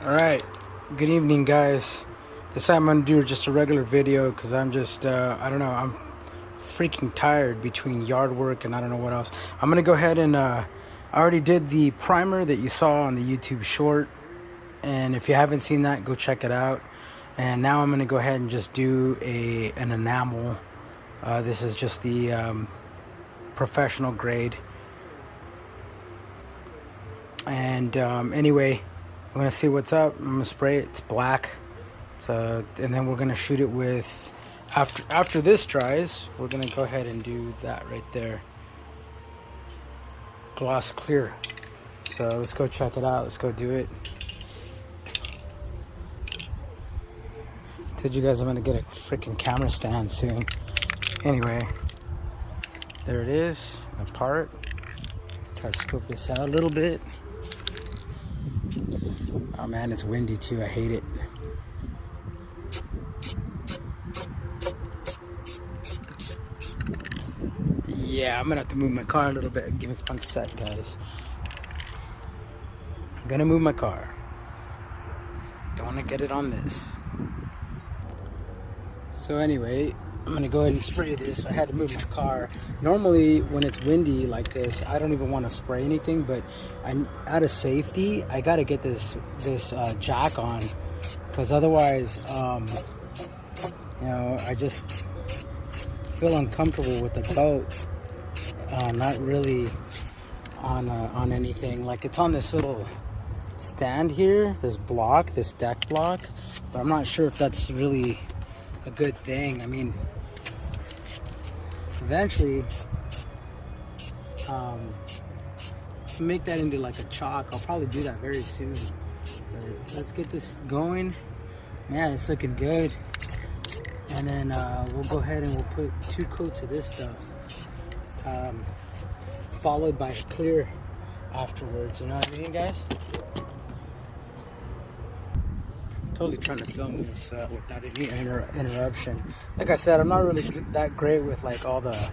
Alright, good evening guys. This time I'm gonna do just a regular video because I'm just, I don't know, I'm freaking tired between yard work and I don't know what else. I'm gonna go ahead and, I already did the primer that you saw on the YouTube short. And if you haven't seen that, go check it out. And now I'm gonna go ahead and just do an enamel. This is just the professional grade. And anyway, I'm gonna see what's up. I'm gonna spray it. It's black. And then we're gonna shoot it with. After this dries, we're gonna go ahead and do that right there. Gloss clear. So let's go check it out. Let's go do it. Told you guys I'm gonna get a freaking camera stand soon. Anyway, there it is. Apart. Try to scoop this out a little bit. Oh man, it's windy too. I hate it. Yeah, I'm gonna have to move my car a little bit. Give me 1 sec, guys. I'm gonna move my car. Don't want to get it on this. So anyway, I'm gonna go ahead and spray this. I had to move my car. Normally, when it's windy like this, I don't even want to spray anything. But out of safety, I gotta get this jack on, because otherwise, you know, I just feel uncomfortable with the boat. Not really on anything. Like, it's on this little stand here, this deck block. But I'm not sure if that's really a good thing. I mean, eventually, to make that into like a chalk, I'll probably do that very soon. But let's get this going. Man, it's looking good. And then we'll go ahead and we'll put 2 coats of this stuff, followed by clear afterwards. You know what I mean, guys? Totally trying to film this without any interruption. Like I said, I'm not really that great with like all the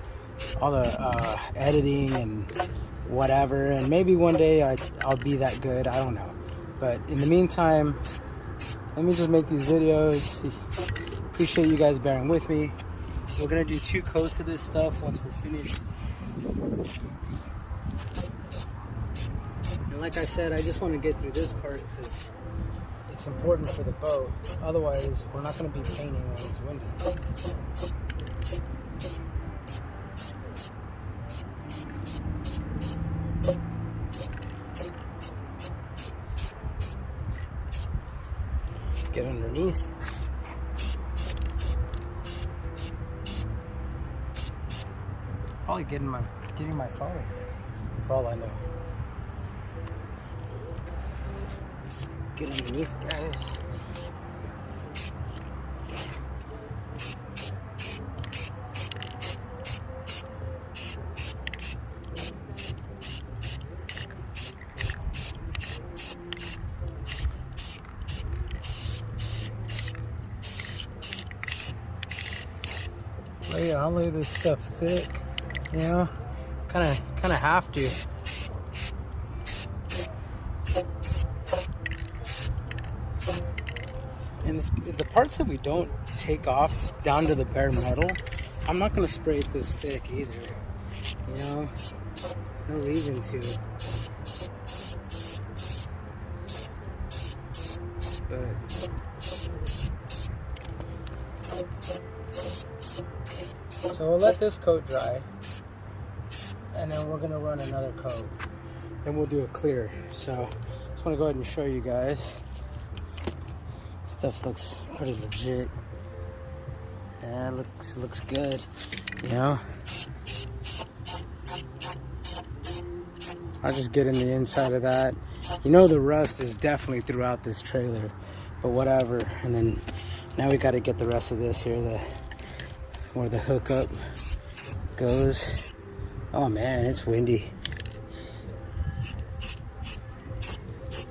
editing and whatever. And maybe one day I'll be that good. I don't know. But in the meantime, let me just make these videos. Appreciate you guys bearing with me. We're gonna do 2 coats of this stuff once we're finished. And like I said, I just want to get through this part because it's important for the boat. Otherwise, we're not going to be painting when it's windy. Get underneath. Probably getting my phone with this, for all I know. Get underneath, guys. I'll lay this stuff thick, you know, kind of have to. And the parts that we don't take off down to the bare metal, I'm not going to spray it this thick either. You know, no reason to. But so we'll let this coat dry, and then we're going to run another coat. Then we'll do a clear. So just want to go ahead and show you guys. Stuff looks pretty legit. Yeah, it looks good, you know. I'll just get in the inside of that. You know, the rust is definitely throughout this trailer, but whatever. And then now we got to get the rest of this here, where the hookup goes. Oh man, it's windy.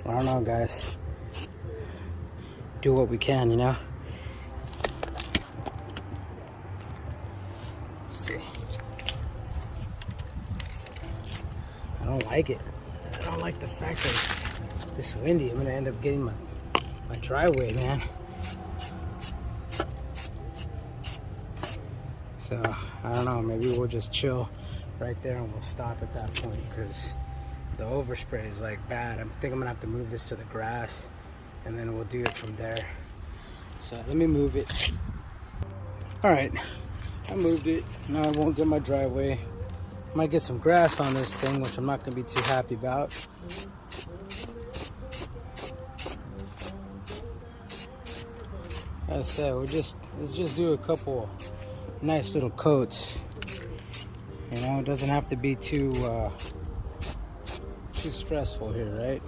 I don't know, guys. Do what we can, you know. Let's see. I don't like it. I don't like the fact that it's this windy. I'm gonna end up getting my my driveway, man. So I don't know, maybe we'll just chill right there and we'll stop at that point, because the overspray is like bad. I think I'm gonna have to move this to the grass and then we'll do it from there. So let me move it. All right, I moved it. Now I won't get my driveway. Might get some grass on this thing, which I'm not gonna be too happy about. As I said, let's just do a couple nice little coats. You know, it doesn't have to be too stressful here, right?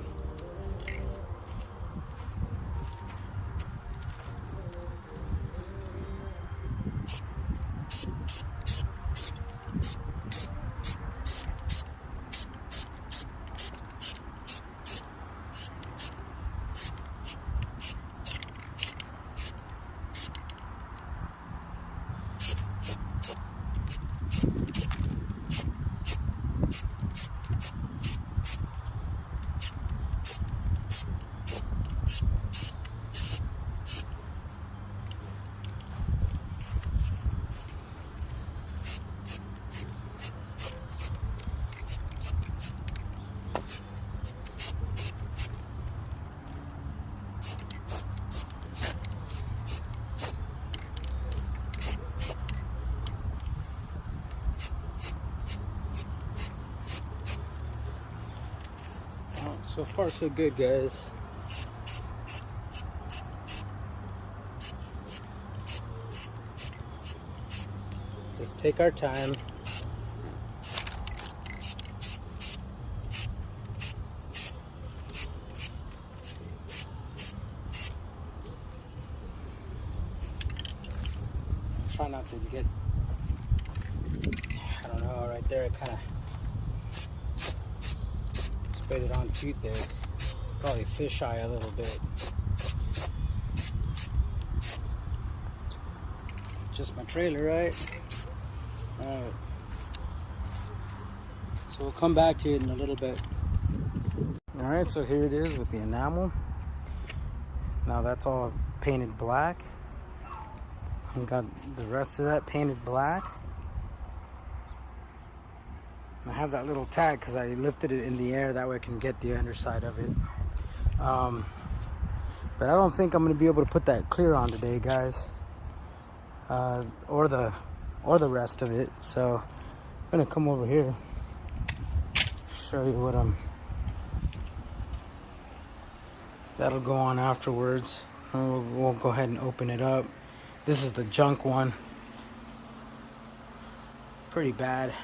So far, so good, guys. Just take our time. Try not to get, I don't know, right there, it kind of sprayed it on too thick. Probably fisheye a little bit. Just my trailer, right? Alright. So we'll come back to it in a little bit. Alright, so here it is with the enamel. Now that's all painted black. And got the rest of that painted black. I have that little tag because I lifted it in the air, that way I can get the underside of it. But I don't think I'm going to be able to put that clear on today, guys, or the rest of it. So I'm going to come over here, show you what that'll go on afterwards. And we'll go ahead and open it up. This is the junk one. Pretty bad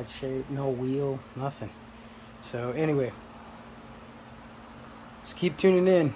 shape, no wheel, nothing. So anyway, just keep tuning in.